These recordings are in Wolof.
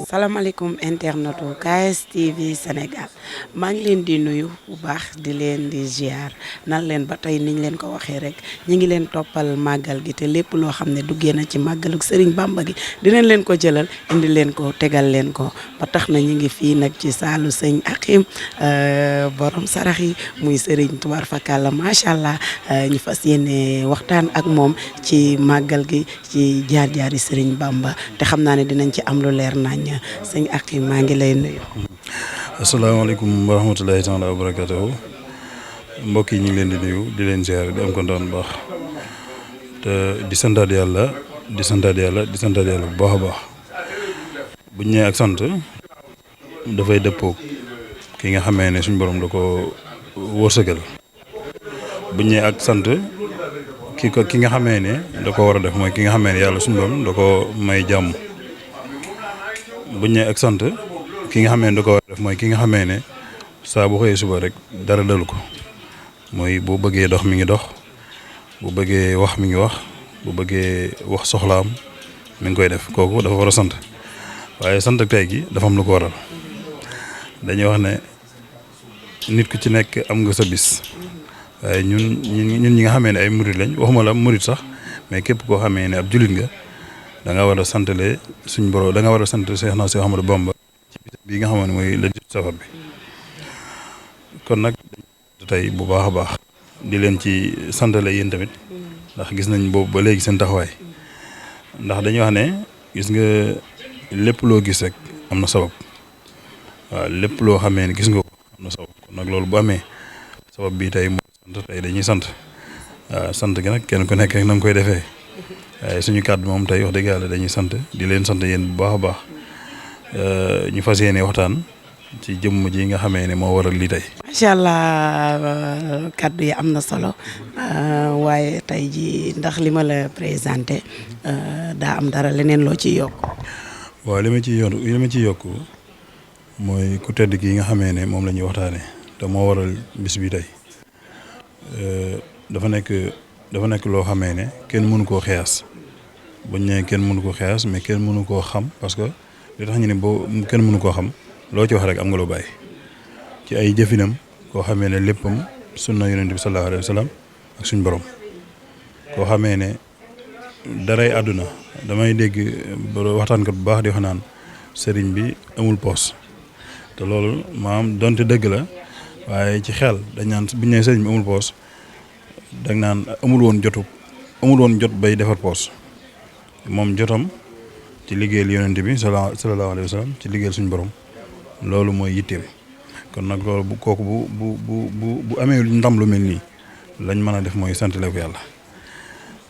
salaamaaleykum internetu KSTV Sénégal maa ngi leen di nuyu bu baax di leen di ziar nan leen ba tey niñ leen ko waxee rek ñi ngi leen toppal màggal gi te lépp loo xam ne duggee na ci màggaluk Serigne Bamba gi dinañ leen ko jëlal indi leen ko tegal leen ko ba tax na ñi ngi fii nag ci saalu sëñ Akim borom sarax yi muy Serigne Tubar Fakala macha allah ñu fas yéene waxtaan ak moom ci màggal gi ci jaar-jaari Serigne Bamba te xam naa ne dinañ ci am lu leer nañ sëñ Akim maa ngi lay nuyu. asalaamaaleykum wa rahmatulahi taala wa barakatuhu mbokk yi ñu ngi leen di nuyu di leen ziar di am kontaan bu baax te di santaat yàlla di santaat yàlla bu baax a baax bu ñu ñëwee ak sant dafay dëppoog ki nga xamee ne suñu borom da ko wërsëgal bu ñu ñëwee ak sant ki nga xamee ne da ko war a def mooy ki nga xamee ne yàlla suñu borom da ko may jàmm. bu ñëwee ak sant ki nga xamee ne da ko war a def mooy ki nga xamee ne saa bu xëyee suba rek dara dalu ko mooy bu bëggee dox mi ngi dox bu bëggee wax mi ngi wax bu bëggee wax soxlaam mi ngi koy def kooku dafa war a sant waaye sant ak tey gi dafa am lu ko waral dañuy wax ne nit ku ci nekk am nga sa bis waaye ñun ñi nga xamee ne ay murit lañ waxuma la murit sax mais képp koo xamee ne ab jullit nga da nga war a santale suñ borom da nga war a sant Seex na Seex Ahmadu Bamba ci bis bi nga xam ne mooy le 18 safar bi kon nag tey bu baax a baax di leen ci santale yéen tamit ndax gis nañ boobu ba léegi seen taxawaay ndax dañuy wax ne gis nga lépp loo gis rek am na sabab waaw lépp loo xamee ne gis nga ko am na sabab kon nag loolu bu amee sabab bi tey mooy sant tey dañuy sant waaw sant gi nag kenn ku nekk rek na nga koy defee waaye suñu kàddu moom tey wax dëgg yàlla dañuy sant di leen sant yéen bu baax a baax ñu fas yéene waxtaan ci jëmm ji nga xamee ne moo waral lii tey. macha allah kàddu yi am na solo waaye tey ji ndax li ma la présenté daa am dara leneen loo ciy yokk. waaw li ma ciy yokk mooy ku tedd ki nga xamee ne moom la ñuy waxtaanee te moo waral bis bi tey dafa nekk loo xamee ne kenn mënu koo xeyaas buñ ne kenn mënu koo xeyaas mais kenn mënu koo xam parce que li tax ñu ne boo kenn mënu koo xam loo ci wax rek am nga loo bàyyi ci ay jëfinam koo xamee ne léppam sunna yonent bi sallallahu alayhi wa sallam ak suñ borom koo xamee ne daray àdduna damay dégg waxtaankat bu baax di wax naan sëriñ bi amul poos te loolu maanaam donte dëgg la waaye ci xel dañ naan buñ ne sëriñ bi amul poos dag naan amul woon jot bay defar poos moom jotam ci liggéeyal yonent bi sallallahu alayhi wa sallam ci liggéeyal suñu borom loolu mooy yitteem kon nag loolu bu amee ndam lu mel nii lañ mën a def mooy sant la ko yàlla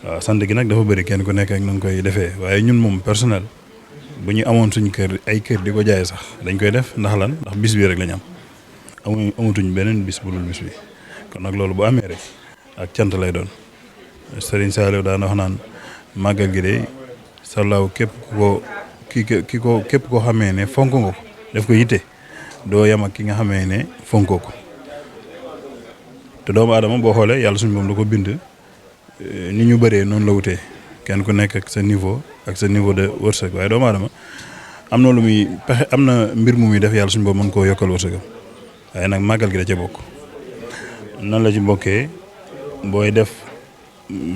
waaw sant gi nag dafa bëri kenn ku nekk ak nañ koy defee waaye ñun moom personnel bu ñu amoon suñ kër ay kër di ko jaay sax dañ koy def ndax lan ndax bis bi rek lañ am amatuñ beneen bis bu dul bis bi kon nag loolu bu amee rek ak cant lay doon Serigne Saliou daan wax naan màggal gi de salaaw képp koo xamee ne fonk nga ko def ko yitte doo yem ak ki nga xamee ne fonkoo ko te doomu aadama boo xoolee yàlla suñu moom da ko bind ni ñu bëree noonu la wutee kenn ku nekk ak sa niveau de wërsëg waaye doomu aadama am na lu muy pexe am na mbir mu muy def yàlla suñu boobu mën koo yokkal wërsëgam waaye nag màggal gi da ca bokk nan la ci bokkee booy def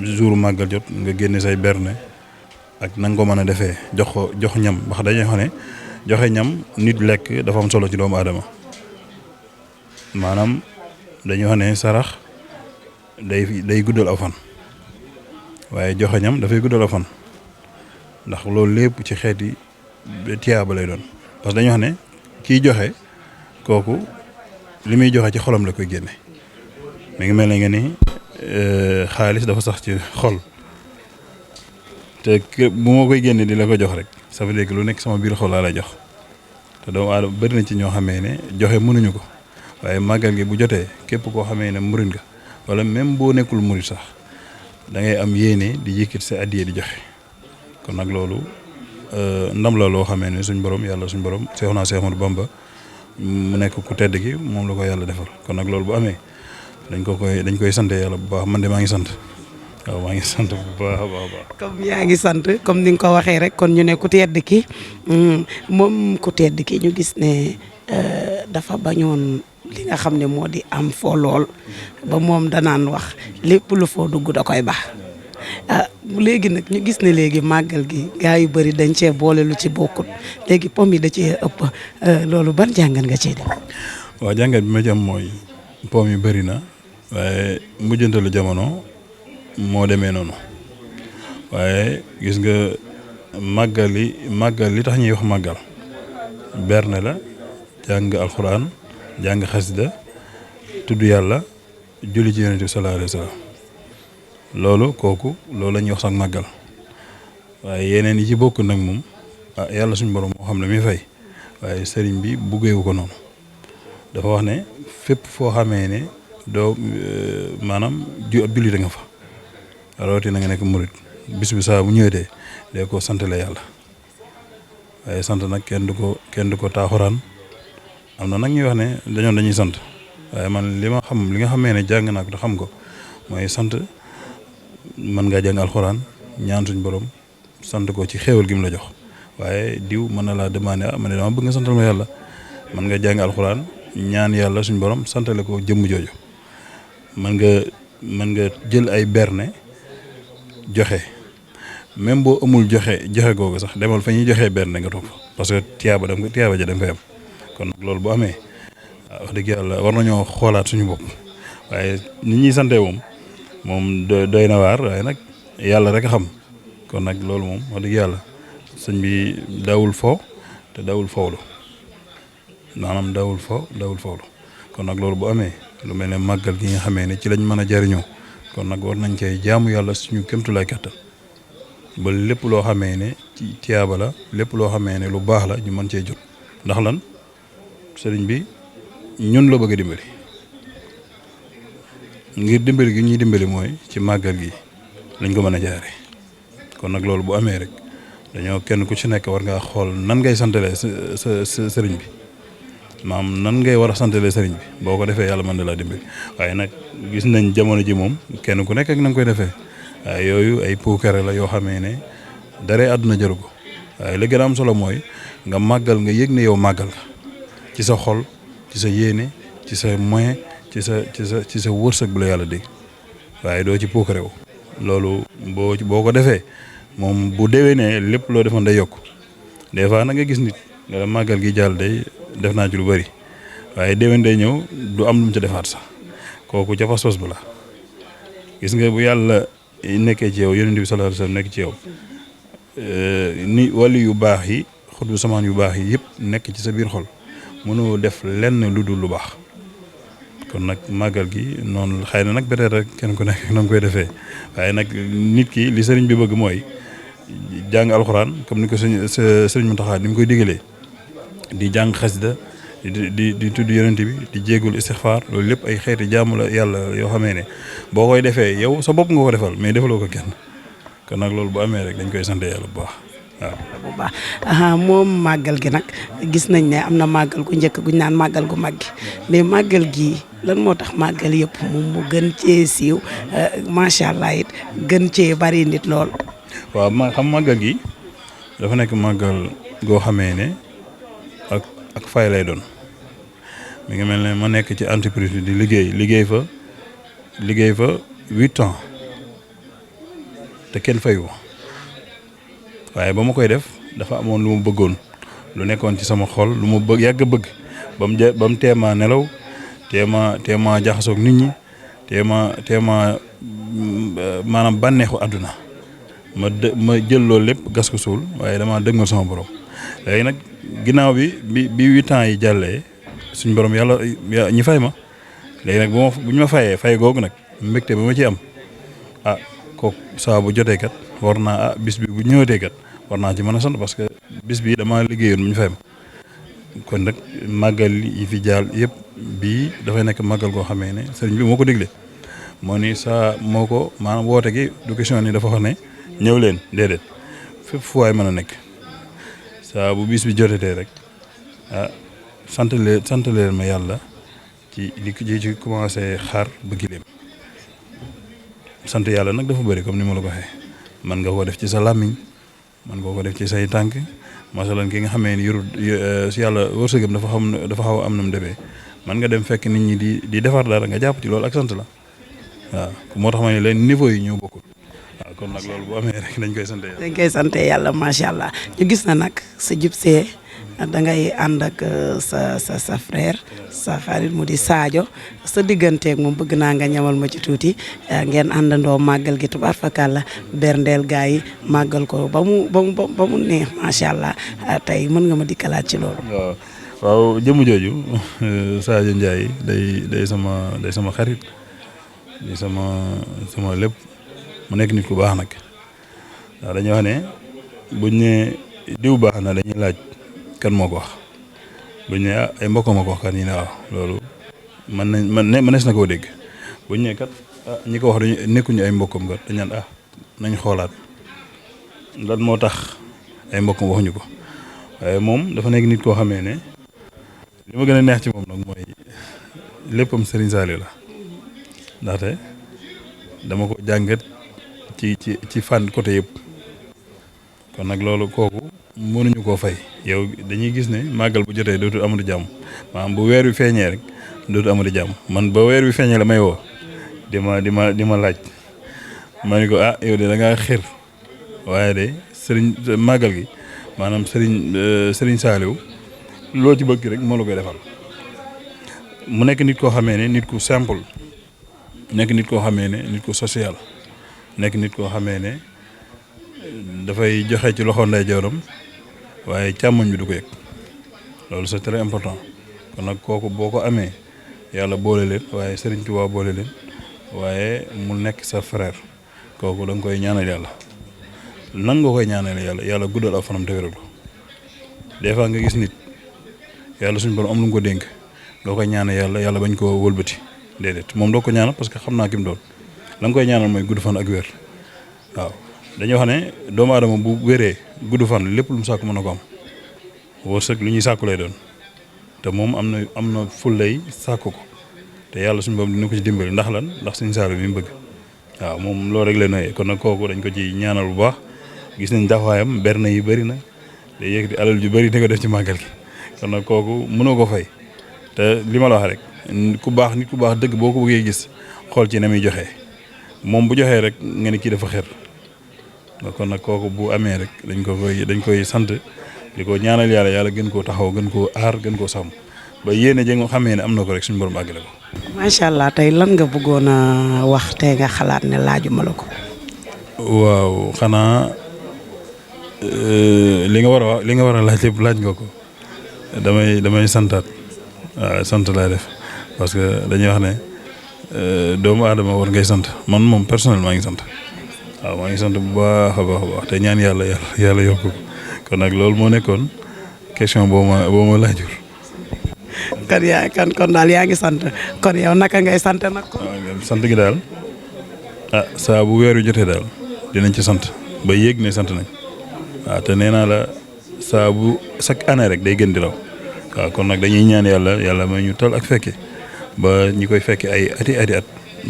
jour màggal jot nga génne say berne ak na nga ko mën a defee jox ñam wax dañuy xam ne joxe ñam nit lekk dafa am solo ci doomu aadama maanaam dañuy wax ne sarax day guddal aw fan waaye joxe ñam dafay guddal aw fan ndax loolu lépp ci xeeti tiyaaba lay doon parce que dañuy wax ne kiy joxe kooku li muy joxe ci xolam la koy génne mi ngi mel ne nga ni xaalis dafa sax ci xol te bu ma koy génne di la ko jox rek ça veut dire que lu nekk sama biir xol laa lay jox te doomu aadama bëri na ci ñoo xamee ne joxe mënuñu ko waaye màggal gi bu jotee képp koo xamee ne murit nga wala même boo nekkul murit sax da ngay am yéene di yëkkati sa addiya di joxe kon nag loolu ndam la loo xamee ne suñ borom yàlla suñ borom Seexuna Seex Ahmadu Bamba mu nekk ku tedd gi moom la ko yàlla defal kon nag loolu bu amee dañ koy sant yàlla bu baax man de maa ngi sant waaw maa ngi sant bu baax a baax. comme yaa ngi sant comme ni nga ko waxee rek kon ñu ne ku tedd ki moom ku tedd ki ñu gis ne dafa bañoon li nga xam ne moo di am foo lool ba moom danaan wax lépp lu foo dugg da koy baax léegi nag ñu gis ne léegi màggal gi gaa yu bëri dañ cee boole lu ci bokkut léegi pom yi da cee ëpp loolu ban jàngat nga cee def. waaw jàngat bi ma ci am mooy pom yi bëri na waaye mujjantalu jamono moo demee noonu waaye gis nga màggal li tax ñuy wax màggal berne la jàng alxuraan jàng xasida tudd yàlla julli ci yonent bi sallallahu alayhi wa sallam loolu la ñuy wax sax màggal waaye yeneen yi ci bokk nag moom yàlla suñu borom moo xam ne mi fay waaye sëriñ bi buggeewu ko noonu dafa wax ne fépp foo xamee ne doo maanaam ab jullit nga fa rawatina nga nekk murit bis bi saa bu ñëwetee dee ko sant la yàlla waaye sant nag kenn du ko taaxuraan am na nag ñuy wax ne dañuy sant waaye man li nga xamee ne jàng naa ko te xam ko mooy sant mën ngaa jàng alxuraan ñaan suñ borom sant ko ci xéewal gi mu la jox waaye diw mën na laa demandé man ne dama bëgg nga santal ma yàlla mën nga jàng alxuraan ñaan yàlla suñ borom santale ko jëmm jooju mën nga jël ay berne joxe même boo amul joxe googu sax demal fa ñuy joxee berne nga toog fa parce que tiyaaba ja dem fay am kon nag loolu bu amee wax dëgg yàlla war nañoo xoolaat suñu bopp waaye nit ñuy sante moom doy na waar waaye nag yàlla rek a xam kon nag loolu moom wax dëgg yàlla sëñ bi daawul fo te daawul fowlu maanaam daawul fowlu kon nag loolu bu amee lu mel ne màggal gi nga xamee ne ci lañ mën a jariñoo kon nag war nañ cee jaamu yàlla suñu kémtulaay kattan ba lépp loo xamee ne ci tiyaaba la lépp loo xamee ne lu baax la ñu mën cee jot ndax lan sëriñ bi ñun la bëgg a dimbali ngir dimbali gi ñuy dimbali mooy ci màggal gi lañ ko mën a jaare kon nag loolu bu amee rek dañoo kenn ku ci nekk war ngaa xool nan ngay santalee sa sëriñ bi maam nan ngay war a santalee sëriñ bi boo ko defee yàlla mën na laa dimbali waaye nag gis nañ jamono ji moom kenn ku nekk ak na nga koy defee waaye yooyu ay puukare la yoo xamee ne dara àdduna jaru ko waaye li gën a am solo mooy nga màggal nga yëg ne yow màggal nga ci sa xol ci sa yéene ci sa moyen ci sa wërsëg bu la yàlla dégg waaye doo ci puukare wu loolu boo ko defee moom bu déwénee lépp loo defoon day yokk des fois nag nga gis nit nga màggal gi jàll day def naa ci lu bari waaye déwén day ñëw du am lu mu ca defaat sax kooku ca pas-pas bu la gis nga bu yàlla nekkee ci yow yonent bi sallallahu alayhi wasallam nekk ci yow ni wali yu baax yi xutbu samaan yu baax yi yëpp nekk ci sa biir xol mënoo def lenn lu dul lu baax kon nag màggal gi noonu xëy na nag peut-être rek kenn ku nekk na nga koy defee waaye nag nit ki li sëriñ bi bëgg mooy jàng alxuraan comme ni ko sëriñ Mountakha ni mu koy digalee di jàng xasida di tudd yonent bi di jéegul istixfaar loolu lépp ay xeeti jaamu la yàlla yoo xamee ne boo koy defee yow sa bopp nga ko defal mais defaloo ko kenn kon nag loolu bu amee rek dañ koy sant yàlla bu baax waaw. bu baax moom màggal gi nag gis nañ ne am na màggal gu njëkk guñ naan màggal gu mag gi mais màggal gii lan moo tax màggal yëpp moom mu gën cee siiw macha allah it gën cee bari nit lool. waaw xam màggal gi dafa nekk màggal goo xamee ne ak fay lay doon mi ngi mel ne ma nekk ci entreprise bi di liggéey fa 8 ans te kenn fayu waaye ba ma koy def dafa amoon lu ma bëggoon lu nekkoon ci sama xol lu ma yàgg bëgg ba mu teema nelaw teema jaxasoog nit ñi teema maanaam bànneexu àdduna ma jël loolu lépp gas ko suul waaye damaa dëgmal sama borom léegi nag ginnaaw bi 8 ans yi jàllee suñ borom yàlla ñi fay ma léegi nag bu ñu ma fay googu nag mbégte ba ma ci am kooku saa bu jotee kat war naa bis bi bu ñëwatee kat war naa ci mën a sant parce que bis bi damaa liggéeyoon bu ñu fay ma kon nag màggal yi fi jàll yëpp bii dafay nekk màggal goo xamee ne sëriñ bi moo ko digle moo ni saa moo ko maanaam woote gi du question ni dafa wax ne ñëw leen déedéet fépp fu waay mën a nekk saa bu bis bi jotetee rek sant leen ma yàlla ci li ci commencé xaar ba gileem sant yàlla nag dafa bëri comme ni ma la ko waxee man nga ko def ci sa làmmiñ man nga ko def ci say tànk masalan ki nga xamee ni yorul si yàlla wërsëgam dafa xaw am na mu demee man nga dem fekk nit ñi di defar dara nga jàpp ci loolu ak sant la waaw moo tax ma ne leen niveau yi ñoo bokkul waaw kon nag loolu bu amee rek dañ koy sant yàlla. dañ koy sant yàlla macha allah ñu gis na nag sa jub see da ngay ànd ak sa frère sa xarit mu di Sadio sa digganteeg moom bëgg naa nga ñamal ma ci tuuti ngeen àndandoo màggal gi tubaar fakàlla berndeel gaa yi màggal ko ba mu neex macha allah tey mën nga ma dikkalaat ci loolu. waaw jëmu jooju Sadio Ndiaye day sama xarit di sama lépp mu nekk nit ku baax nag ndax dañuy wax ne buñ ne diw baax na dañuy laaj kan moo ko wax buñ ne ay mbokk ma ko wax kan ñu ne waaw loolu mënees na koo dégg buñ ne kat ñi ko wax dañu nekkuñu ay mbokkam kat dañ naan nañ xoolaat lan moo tax ay mbokkam waxuñu ko waaye moom dafa nekk nit koo xamee ne li ma gën a neex ci moom nag mooy léppam Serigne Saliou la ndaxte dama ko jàngat ci fànn côté yëpp kon nag loolu kooku mënuñu koo fay yow dañuy gis ne màggal bu jotee dootul amatu jàmm maanaam bu weer wi feeñee rek dootul amatu jàmm man ba weer wi feeñee la may woo di ma laaj ma ni ko yow de da ngaa xir waaye de Serigne màggal gi maanaam Serigne Saliou loo ci bëgg rek moo la koy defal mu nekk nit koo xamee ne nit ku simple nekk nit koo xamee ne nit ku social nekk nit koo xamee ne dafay joxe ci loxo ndeyjooram waaye càmmoñ bi du ko yëg loolu c'est très important kon nag kooku boo ko amee yàlla boole leen waaye Serigne Touba boole leen waaye mu nekk sa frère kooku da nga koy ñaanal yàlla nan nga koy ñaanal yàlla guddal aw fanam te wéral ko des fois nga gis nit yàlla suñu borom am lu nga ko dénk nga koy ñaanal yàlla bañ koo wëlbati déedéet moom doo ko ñaanal parce que xam naa ki mu doon la nga koy ñaanal mooy gudd fan ak wér waaw dañoo xam ne doomu aadama bu wéree gudd fan lépp lu mu sàkku mën na ko am wërsëg lu ñuy sàkku lay doon te moom am na fullay sàkku ko te yàlla suñu borom dina ko ci dimbali ndax lan ndax suñu saalo mi mu bëgg waaw moom loolu rek la nooyee kon nag kooku dañ ko ci ñaanal bu baax gis nañ taxawaayam berne yi bëri na day yëkkati alal ju bëri di ko def ci màggal gi kon nag kooku mënoo ko fay te li ma la wax rek nit ku baax dëgg boo ko bëggee gis xool ci na muy joxe moom bu joxee rek nga ni kii dafa xër kon nag kooku bu amee rek dañ koy sant di ko ñaanal yàlla gën koo taxaw gën koo aar gën koo sàmm ba yéene ja nga xamee ne am na ko rek suñu borom àggale ko. macha allah tey lan nga bëggoon a wax tey nga xalaat ne laajuma la ko. waaw xanaa li nga war a laaj lépp laaj nga ko damay santaat waaw sant laa def parce que dañuy wax ne doomu aadama war ngay sant man moom personnellement maa ngi sant waaw maa ngi sant bu baax a baax te ñaan yàlla yokk ko kon nag loolu moo nekkoon question boo ma laajur. kon daal yaa ngi sant kon yow naka ngay sant nag ko. sant gi daal saa bu weer wi jotee daal dinañ ci sant ba yéeg ne sant nañ waaw te nee naa la saa bu chaque année rek day gën di raw waaw kon nag dañuy ñaan yàlla may ñu tal ak fekke ba ñi koy fekke ay ati at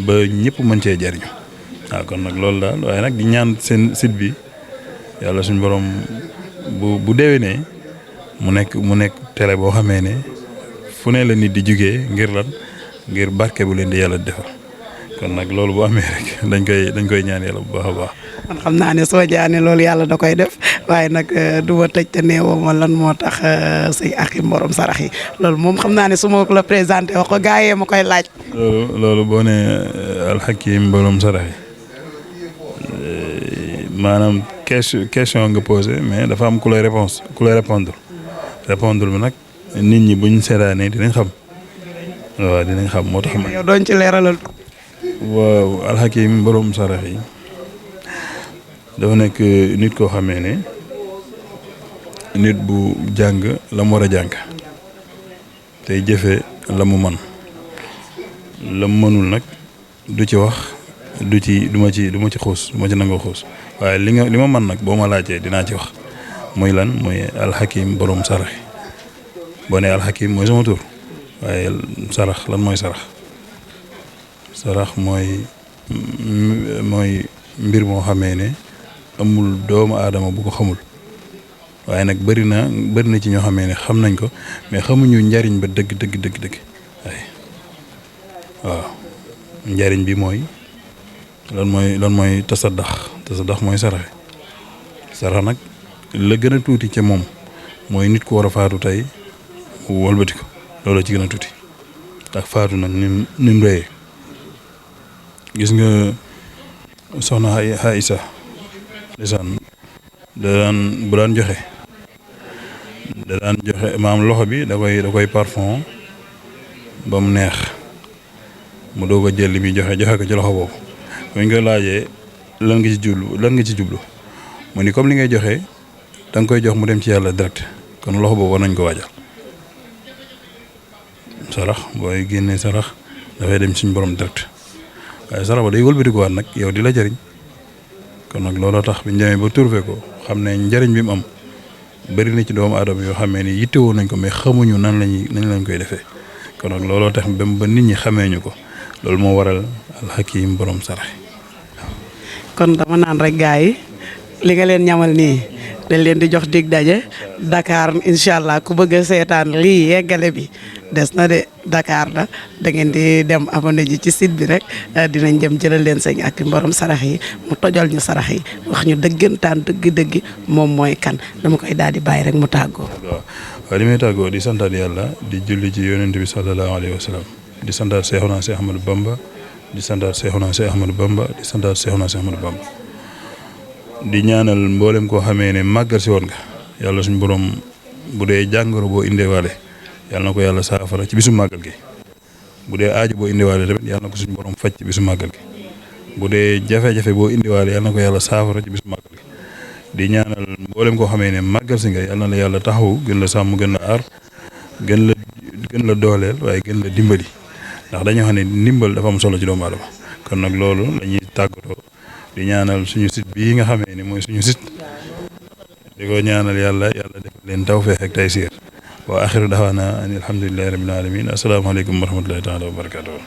ba ñëpp mën cee jariñu waaw kon nag loolu daal waaye nag di ñaan seen site bi yàlla suñu borom bu déwénee mu nekk télé boo xamee ne fu ne la nit di jugee ngir barke bu leen di yàlla defal kon nag loolu bu amee rek dañ koy ñaan yàlla bu baax a baax. man xam naa ne soo jaane loolu yàlla da koy def waaye nag du ma tëj te neewoo ma lan moo tax sëñ Akim borom sarax yi loolu moom xam naa ne su ma ko la présenté wax ko gaa yee ma koy laaj. loolu boo nee alxakim borom sarax yi maanaam question nga posé mais dafa am ku lay répondre bi nag nit ñi buñ seetaanee dinañ xam waaw dinañ xam moo tax. yow doon ci leeralal. waaw alxakim borom sarax yi dafa nekk nit koo xamee ne nit bu jàng la mu war a jàng tey jëfe la mu man la mu mënul nag du ci wax du ma ci xuus du ma ci nangoo xuus waaye li ma mën nag boo ma laajtee dinaa ci wax muy lan muy alxakim borom sarax boo nee alxakim mooy sama tur waaye sarax lan mooy sarax mooy mbir moo xamee ne amul doomu aadama bu ko xamul waaye nag bëri na ci ñoo xamee ne xam nañ ko mais xamuñu njariñ ba dëgg waaw njariñ bi mooy lan mooy tasaddax mooy sarax nag la gën a tuuti ca moom mooy nit ku war a faatu tey wëlbati ko loolu ci gën a tuuti ndax faatu nag ni mu rëyee gis nga soxna Aïssa ndeysaan bu daan joxe maam loxo bi da koy parfum ba mu neex mu doog a jël li muy joxe ko ci loxo boobu bu ñu ko laajee lan nga ci jublu mu ni comme li ngay joxe da nga koy jox mu dem ci yàlla direct kon loxo boobu war nañ ko waajal sarax booy génnee sarax dafay dem suñ borom direct waaye sarax ba day wëlbati ko waat nag yow di la jëriñ kon nag looloo tax bi ñu demee ba trouvé ko xam ne njëriñ bi mu am bëri na ci doomu aadama yoo xamee ni yittewoo nañ ko mais xamuñu nañ lañ koy defee kon nag looloo tax ba nit ñi xamee ñu ko loolu moo waral alxakim borom sarax kon dama naan rek gars yi li nga leen ñamal nii dañ leen di jox dig daje Dakar incha allah ku bëgg a seetaan lii yeggale bi des na de Dakar da ngeen di dem abonné ji ci site bi rek dinañ dem jëlal leen sëñ ak borom sarax yi mu tojal ñu sarax yi wax ñu dëggantaan dëgg moom mooy kan dama koy daal di bàyyi rek mu tàggoo. waaw li may tàggoo di santaat yàlla di julli ci yonent bi sallallahu alayhi wa sallam di santaat Seexuna Seex Ahmadou Bamba di santaat Seexuna Seex Ahmadou Bamba di santaat Seexuna Seex Ahmadou Bamba di ñaanal mboolem koo xamee ne màggal si woon nga yàlla suñu borom bu dee jàngoro boo indeewaale yàlla na ko yàlla saafara ci bisu màggal gi bu dee aajo boo indiwaale tamit yàlla na ko suñu borom faj ci bisu màggal gi bu dee jafe-jafe boo indiwaale yàlla na ko yàlla saafara ci bisu màggal gi di ñaanal mboolem koo xamee ne màggal si nga yàlla na la yàlla taxawu gën la sàmm gën la aar gën la dooleel waaye gën la dimbali ndax dañoo xam ne ndimbal dafa am solo ci doomu aadama kon nag loolu la ñuy tàggatoo di ñaanal suñu site bii nga xamee ni mooy suñu site di ko ñaanal yàlla def leen tawfeex ak taysiir wa axiru daxwaana an alhamdulillahi rabbil alamin asalaamaaleykum wa rahmatullahi taala wa barakatuh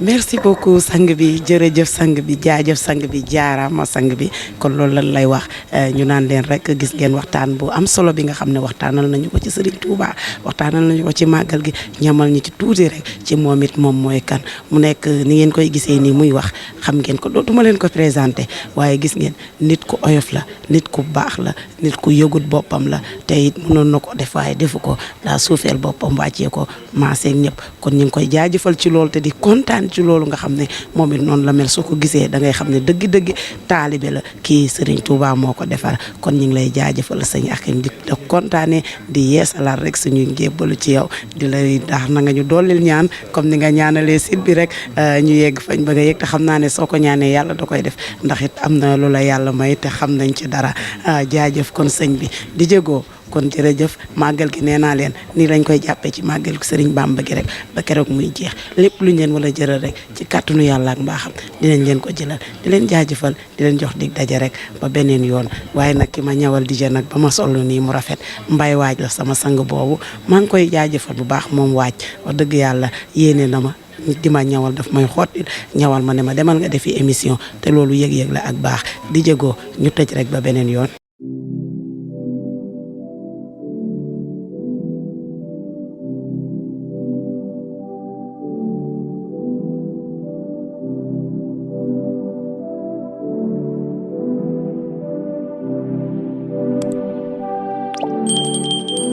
merci beaucoup sang bi jërëjëf sang bi jaajëf sang bi jaaraama sang bi kon loolu lan lay wax ñu naan leen rek gis ngeen waxtaan bu am solo bi nga xam ne waxtaanal nañu ko ci Serigne Touba waxtaanal nañu ko ci màggal gi ñamal ñu ci tuuti rek ci moom it moom mooy kan mu nekk ni ngeen koy gisee nii muy wax xam ngeen ko dootuma leen ko présenté waaye gis ngeen nit ku oyof la nit ku baax la nit ku yëgut boppam la te it mënoon na ko def waaye defu ko daa suufeel boppam wàccee ko maaseeg ñëpp kon ñu ngi koy jaajëfal ci loolu te di kontaan ci loolu nga xam ne moom it noonu la mel soo ko gisee da ngay xam ne dëgg-dëgg taalibe la kii Serigne Touba moo ko defar kon ñu ngi lay jaajëfal sëñ ak di la kontaanee di yeesalaat rek suñuy njébbalu ci yow di lay daax na nga ñu dooleel ñaan comme ni nga ñaanalee site bi rek ñu yegg fañ ba nga yegg te xam naa ne soo ko ñaanee yàlla da koy def ndax it am na lu la yàlla may te xam nañ ci dara jaajëf kon sëñ bi di jégoo kon jërëjëf màggal gi nee naa leen nii lañ koy jàppee ci màggal gi Serigne Bamba gi rek ba keroog muy jeex lépp lu ñu leen wala jëral rek ci kàttanu yàlla ak mbaaxam dinañ leen ko jëlal di leen jaajëfal di leen jox dig daje rek ba beneen yoon waaye nag ki ma ñawal di nag ba ma sol nii mu rafet mbay waaj la sama sang boobu maa ngi koy jaajëfal bu baax moom waaj wax dëgg yàlla yéene na ma di ma ñawal daf may xotti ñawal ma ne ma demal nga defi émission te loolu yëg-yëg la ak baax di jégoo ñu tëj rek ba beneen yoon